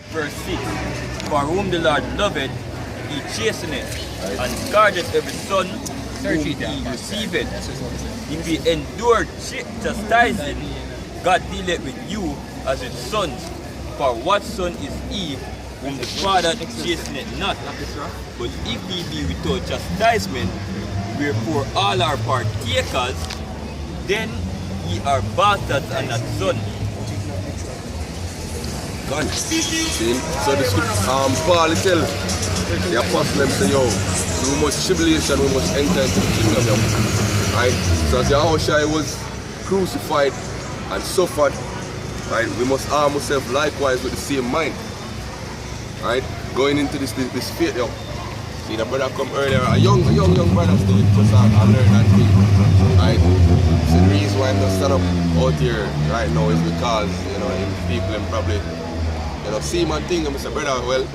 verse 6. For whom the Lord loveth, he chasteneth, and guardeth every son whom he receiveth. If he endured chastising, God dealeth with you as with sons. For what son is he whom the Father chasteneth not? But if he be without chastisement, wherefore all are partakers, then ye are bastards and not sons. God. See? So the script, Paul tell the apostle them say, yo, through much tribulation we must enter into the kingdom. Right? So as Yahushua was crucified and suffered, right, we must arm ourselves likewise with the same mind. Right? Going into this faith, yo. See, the brother come earlier, a young brother still just learn and think. Right? So the reason why I'm not stand up out here right now is because, you know, people and probably, you know, see my thing and I say, brother, well,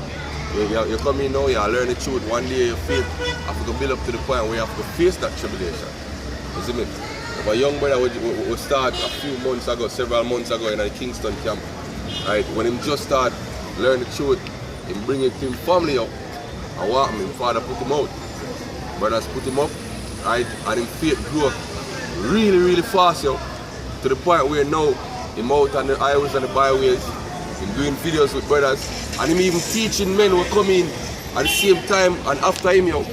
you come in now, you learn the truth. One day your faith have to build up to the point where you have to face that tribulation. You see me? My young brother would start a few months ago, several months ago in the Kingston camp. Right? When him just start learn the truth, him bring it to him family up. I walk him, father put him out. Brothers put him up, right? And him faith grew up really, really fast, yo. To the point where now him out on the highways and the byways, him doing videos with brothers, and him even teaching men who come in at the same time and after him, yo.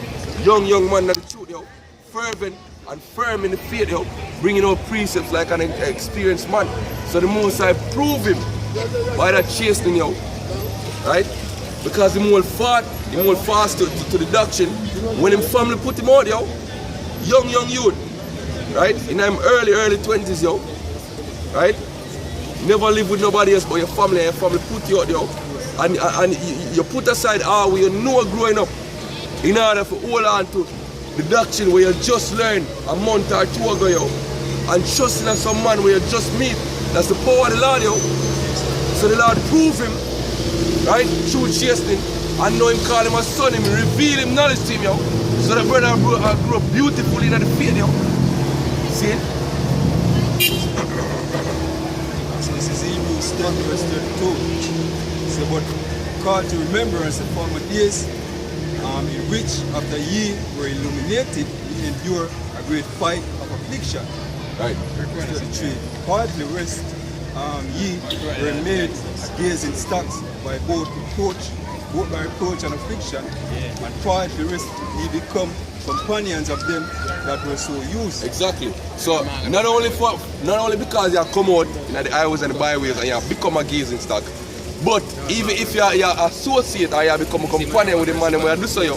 Young man that the truth, yo. Fervent and firm in the faith, yo. Bringing out precepts like an experienced man. So the Most High prove him by that chastening, yo. Right? Because him hold fast to the doctrine. When him family put him out, yo. Young youth. Right? In them early 20s, yo. Right? Never live with nobody else but your family, and your family put you out, yo. And you put aside all where you know growing up in order to hold on to the doctrine where you just learned a month or two ago, yo. And trusting in some man where you just meet. That's the power of the Lord, yo. So the Lord prove him, right? Through chastening. I know him call him a son, him reveal him knowledge to him, yo. So the brother grew up beautifully in the faith, yo. See? So this is Hebrews 10 verse 32. So but call to remembrance the former days, in which after ye were illuminated, ye endure a great fight of affliction. Right. 33. Partly rest ye were made gazing stocks by both by reproach and affliction, and partly rest ye become companions of them that were so used. Exactly. So not only because you come out in the highways and the byways and you become a gazing stock, but even if you associate or you become a companion with the man who do so, yo.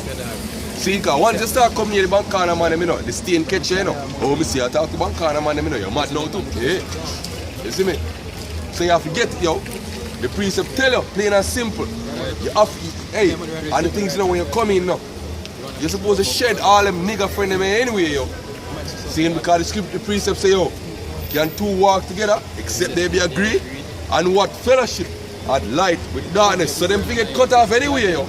See, because once you start coming near the bank corner man, you know, the stain catch you, you know. Oh, me see I talk to bank corner man, you know, you're mad now too. Yeah. You see me? So you have to get it, yo. The precept tell you, plain and simple. You have to, hey, and the things, you know, when you come in now, you're supposed to shed all them nigga friend them anyway, yo. See, because the precept say, yo, can two walk together except they be agree? And what fellowship at light with darkness, so them thing get cut off anyway, yo.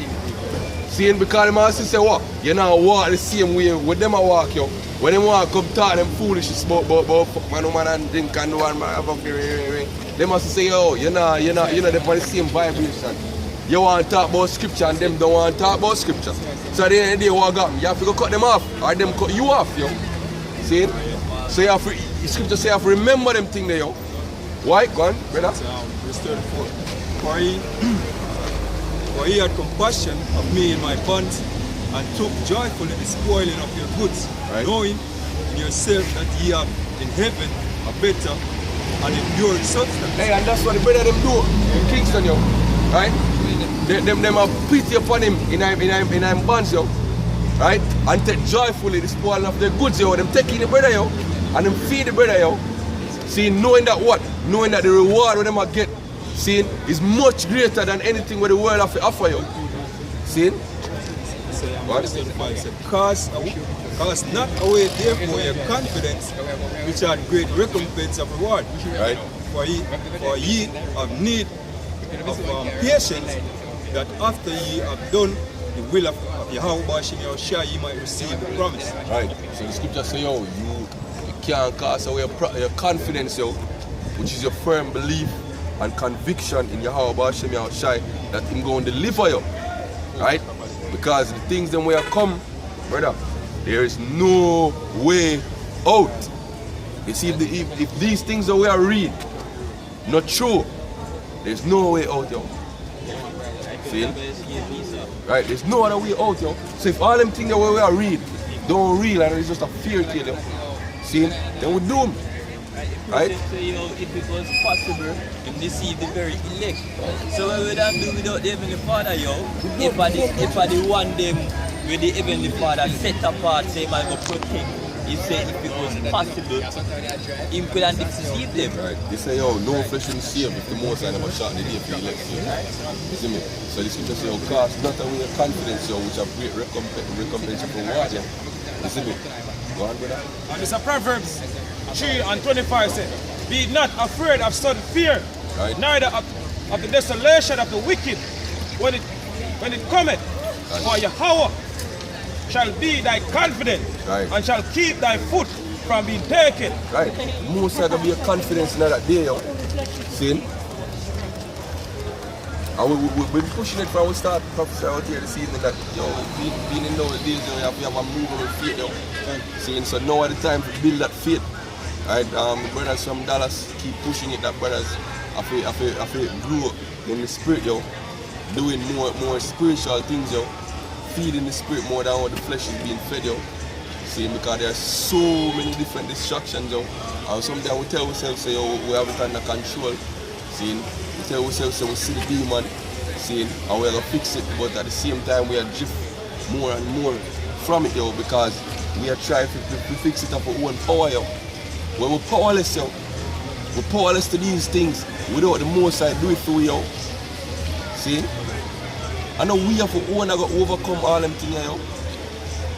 See, because the master say what? You know walk the same way with them I walk, yo. When them walk come talk them foolishness about fuck man, woman and drink and do one man, they must say, yo, you're not they're on the same vibration. You want to talk about scripture and them don't want to talk about scripture. So at the end of the day, what got? You have to go cut them off, or them cut you off, yo. See? So you have to, the scripture say you have to remember them things there, yo. Why? Go on, brother. Verse 34. For he had compassion of me in my bonds, and took joyfully the spoiling of your goods, right, knowing in yourself that ye have in heaven a better and enduring substance. Hey, and that's what the brother them do in Kingston, yo. Right? Them have pity upon him in I'm bonds, yo. Right? And take joyfully the spoiling of their goods, yo. Them taking the brother, yo. And them feed the brother, yo. See, knowing that what? Knowing that the reward what them are get, see, is much greater than anything what the world have to offer, yo. See? What? Cast not away therefore your confidence, which are great recompense of reward. Right. For ye have need of patience, that after ye have done the will of Yahweh your share, ye might receive the promise. Right. So the scripture say, yo, you can't cast away your confidence, yo, which is your firm belief and conviction in Yahweh Hashem Yahushai that him going to deliver you. Right? Because the things them way come, brother, there is no way out. You see, if these things that we are read, not true, there's no way out, yo. See? Right, there's no other way out, yo. So if all them things that we are read don't real and it's just a fear tale, yo. See? Then we do them. Right? So, you know, if it was possible, him deceive the very elect. So what would I do without the Heavenly Father, yo? If I the one them with the Heavenly Father set apart, say, man, go protect. He said if it was possible, him could have deceived them. Right. They say, yo, no flesh will save if the most I never shot the day for the election. You see me? So the scripture say, yo, cast not away your confidence, yo, which have great recompense for what, yo. You see me? Go on, brother. And it's a Proverbs 3:25 said, be not afraid of sudden fear, right. neither of the desolation of the wicked when it cometh, for Yahweh shall be thy confidence, right. and shall keep thy foot from being taken. Right. Most of be a confidence in that day, yo. See? And we've been pushing it from we start prophesy out here this evening that, yo, being in those days, we have a movable faith, yo. See? So now at the time to build that faith. Right, the brothers from Dallas keep pushing it. That brothers, I feel grow in the spirit, yo, doing more spiritual things, yo, feeding the spirit more than what the flesh is being fed, yo. See, because there are so many different distractions, yo. And sometimes we tell ourselves, say, yo, we have it under control. See, we tell ourselves, say, we see the demon, see, and we're gonna fix it. But at the same time, we are drift more and more from it, yo, because we are trying to fix it up our own power, yo. When we're powerless, yo. We're powerless to these things without the Most High do it for you, yo. See? I know we have to own that overcome all them things, yo.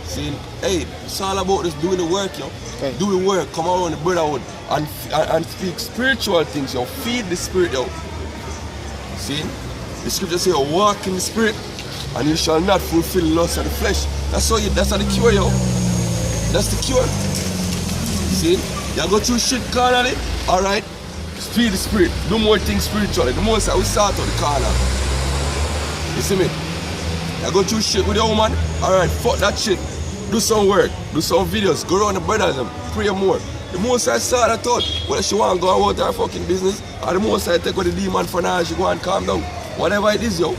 See? Hey, it's all about just doing the work, yo. Okay. Doing work, come around the brotherhood and speak spiritual things, yo. Feed the spirit, yo. See? The scripture says, walk in the spirit and you shall not fulfill the lust of the flesh. That's how the cure, yo. That's the cure. See? You go through shit carnally, alright? Feed the spirit, do more things spiritually. The most I will start on the corner. You see me? You go through shit with your woman, alright, fuck that shit. Do some work, do some videos, go around the brothers and pray more. The most I saw that thought, whether she want to go about her fucking business, or the most I take with the demon for now, she go and calm down. Whatever it is, yo.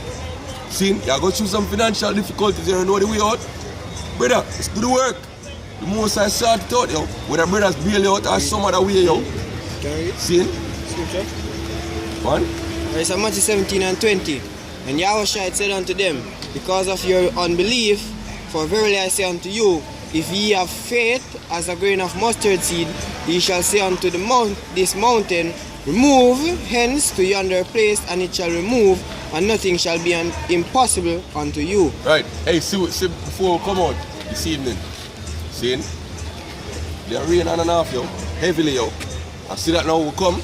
See, you go through some financial difficulties, you know the way out. Brother, let's do the work. The most I saw it out, yo. Whether brothers bail you out or some other way, yo. Can I read? See? Scripture? One? It's Matthew 17:20. And Yahushua said unto them, because of your unbelief, for verily I say unto you, if ye have faith as a grain of mustard seed, ye shall say unto this mountain, remove hence to yonder place, and it shall remove, and nothing shall be impossible unto you. Right. Hey, see before we come out this evening. See? They rain on and off, yo. Heavily, yo. I see that now we come.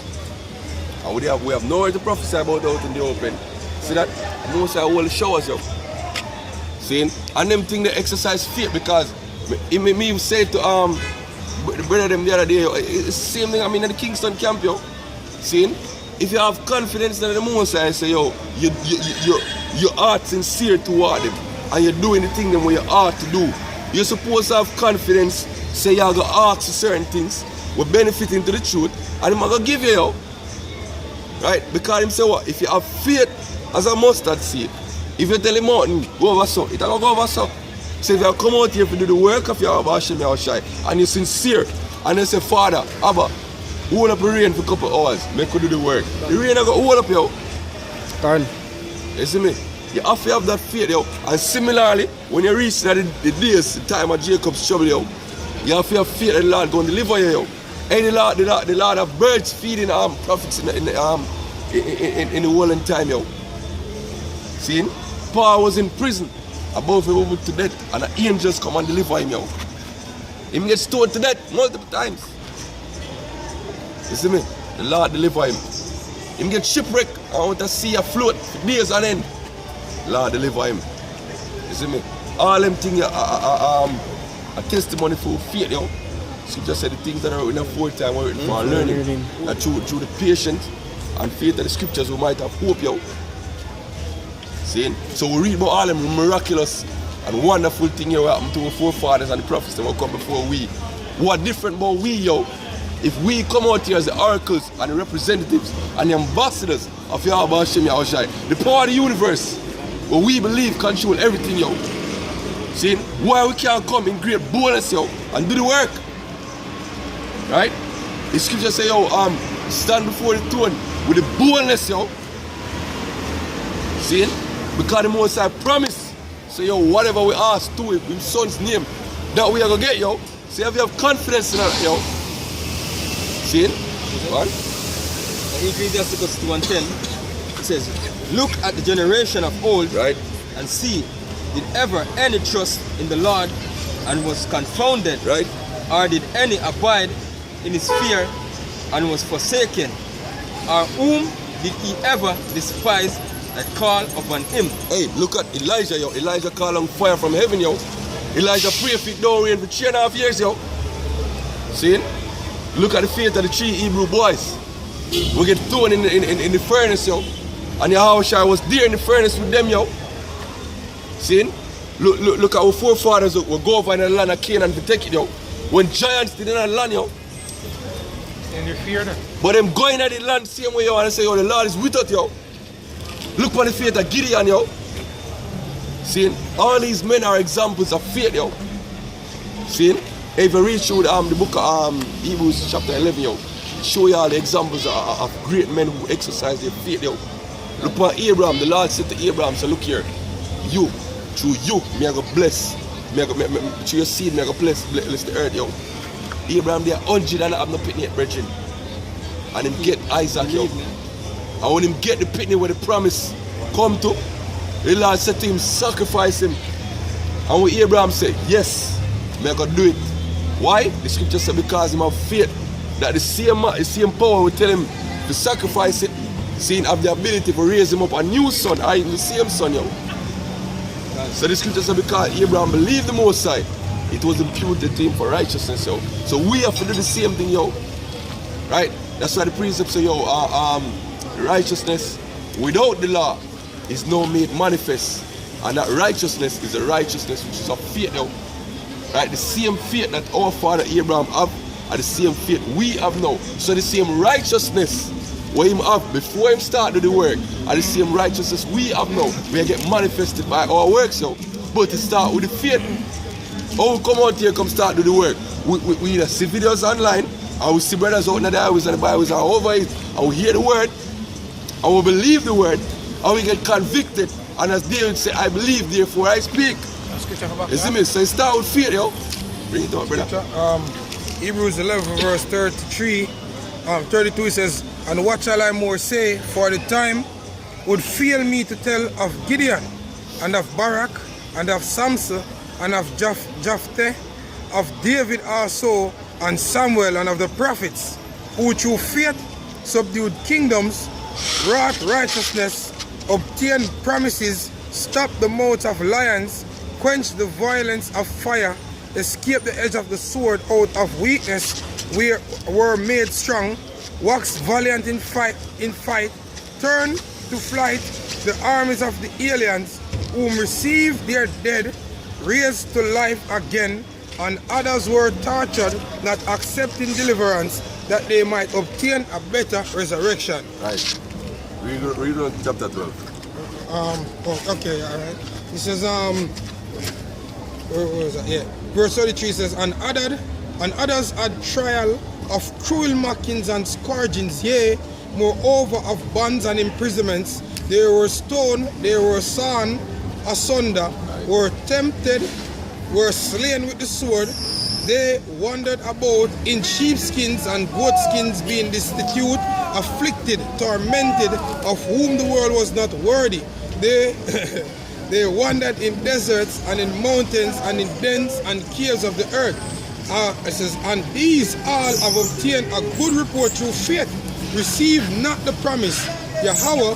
And we have nowhere to prophesy about out in the open. See that? Most of all the showers, yo. See? And them thing they exercise faith because me say to the brother them the other day, yo, it's the same thing I mean in the Kingston camp, yo. See? If you have confidence in the Most High, say, yo, your heart's sincere toward them. And you're doing the thing them what your heart to do. You're supposed to have confidence, say you're going to ask certain things, will benefit into the truth, and I'm going to give you, yo. Right? Because him say what? If you have faith as a mustard seed, if you tell him mountain, go over so, it's going to go over so. So if you come out here to do the work of your Hashem Yahushai, and you're sincere, and you say, Father, Abba, hold up the rain for a couple hours, make you do the work. The rain is going to hold up, yo. Done. You see me? You have to have that faith, yo. And similarly, when you reach the days, the time of Jacob's trouble, yo, you have to have faith that the Lord going to deliver you, yo. And the Lord have birds feeding prophets in the world and time, yo. See? Paul was in prison, above him to death, and the angels come and deliver him, yo. Him get stoned to death multiple times. You see me? The Lord deliver him. Him get shipwrecked, I want to see afloat for days on end. Lord deliver him. You see me? All them things are a testimony for faith, yo. Scripture said the things that are written 4 times were written for our learning. And through the patience, and faith of the scriptures, we might have hope, yo. See? So we read about all them miraculous and wonderful things here what happened to our forefathers and the prophets that will come before we. What different about we, yo? If we come out here as the oracles and the representatives and the ambassadors of Yahweh Hashem Yahushai, the power of the universe, where we believe control everything, yo. See? Why we can't come in great boldness, yo, and do the work? Right? The scripture say, yo, stand before the throne with the boldness, yo. See? Because the Most High promise. So, yo, whatever we ask to him, in his son's name, that we are going to get, yo. See, if you have confidence in that, yo. See? What? Ecclesiastes 2:10, it says, look at the generation of old, Right? and see, did ever any trust in the Lord and was confounded? Right? Or did any abide in his fear and was forsaken? Or whom did he ever despise that call upon him? Hey, look at Elijah, yo. Elijah called on fire from heaven, yo. Elijah prayed for it don't rain for 3.5 years, yo. See? Look at the faith of the 3 Hebrew boys. We get thrown in the furnace, yo. And Yahushua was there in the furnace with them, yo. See? Look at our forefathers who go over in the land of Canaan to take it, yo. When giants did in that land, yo. And you fear them. But them going at the land same way, yo, and they say, yo, the Lord is with us, yo. Look on the faith of Gideon, yo. See? All these men are examples of faith, yo. See? If you read through the book of Hebrews chapter 11, yo, show you all the examples of great men who exercise their faith, yo. Look at Abraham. The Lord said to Abraham, so look here, you, through you, me I go bless. Through your seed, me I go bless the earth, yo. Abraham, they are 100 and have no pitney yet, brethren. And him get Isaac, yo. And when him get the pitney where the promise come to, the Lord said to him, sacrifice him. And when Abraham said, yes, me I go do it. Why? The scripture said because him have faith that the same power will tell him to sacrifice it, seeing have the ability to raise him up a new son, I the same son, yo. So the scripture said because Abraham believed the Most High, it was imputed to him for righteousness, yo. So we have to do the same thing, yo. Right? That's why the precept say, yo, righteousness without the law is now made manifest. And that righteousness is the righteousness which is of faith, yo. Right? The same faith that our father Abraham have are the same faith we have now. So the same righteousness what him have before him start to do the work are the same righteousness we have now. We get manifested by our works, yo. But to start with the faith. How we come out here, come start do the work? We either see videos online, and we see brothers out in the highways and the byways and over it, and we hear the word, and we believe the word, and we get convicted. And as David said, I believe, therefore I speak. You see me? So it start with faith, yo. Bring it up, brother. Hebrews 11 verse 32 it says, and what shall I more say, for the time would fail me to tell of Gideon, and of Barak, and of Samson, and of Jephthah, of David also, and Samuel, and of the prophets, who through faith subdued kingdoms, wrought righteousness, obtained promises, stopped the mouths of lions, quenched the violence of fire, escaped the edge of the sword, out of weakness were made strong, waxed valiant in fight, turned to flight the armies of the aliens, whom received their dead, raised to life again, and others were tortured, not accepting deliverance, that they might obtain a better resurrection. Right. Read on chapter 12. Okay, all right. It says, where was that? Yeah. Verse 33 says, and others had trial of cruel mockings and scourgings, yea, moreover of bonds and imprisonments. They were stoned, they were sawn asunder, were tempted, were slain with the sword. They wandered about in sheepskins and goatskins, being destitute, afflicted, tormented, of whom the world was not worthy. They wandered in deserts and in mountains and in dens and caves of the earth. It says, and these all have obtained a good report through faith, received not the promise, Yahweh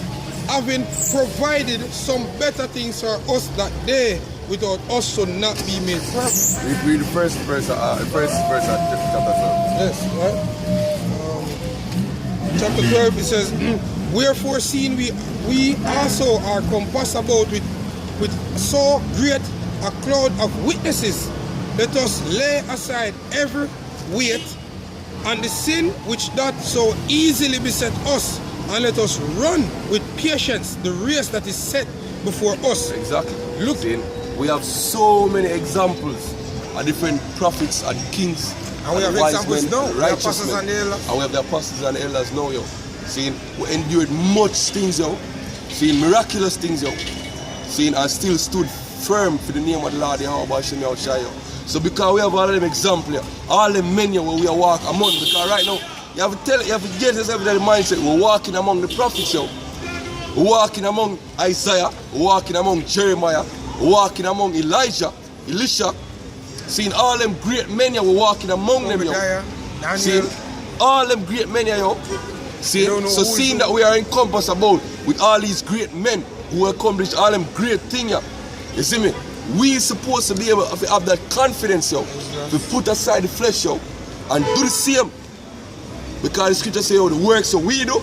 having provided some better things for us, that they without us should not be made perfect. Read the first verse of chapter 12. Yes, right? chapter 12, it says, wherefore seeing we also are compassed about with so great a cloud of witnesses, let us lay aside every weight and the sin which doth so easily beset us, and let us run with patience the race that is set before us. Exactly. Look, we have so many examples of different prophets and kings. and we have wise examples men, now, the righteous apostles men. and the elders. And we have the apostles and the elders now, yo. Seeing we endured much things, yo. Seeing miraculous things, yo. Seeing and still stood firm for the name of the Lord, Yahweh Shem Yahushua, yo. So because we have all of them examples, yo, all the men yo, where we are walk among, because right now, you have to get yourself that mindset, we're walking among the prophets, yo. We're walking among Isaiah, we're walking among Jeremiah, we're walking among Elijah, Elisha. Seeing all them great men here, we're walking among them, yo. Seeing all them great men here, yo. So seeing that we are encompassed about with all these great men who accomplished all them great things, yo. You see me? We supposed to be able to have that confidence, yo. To put aside the flesh, yo, and do the same. Because the scripture say, yo, the works that we do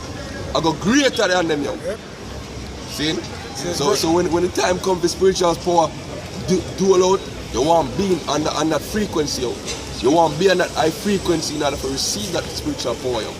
are go greater than them, yo. See? So when the time comes for spiritual power, do a lot, you want to be on that frequency, yo. You want to be on that high frequency in order to receive that spiritual power, yo.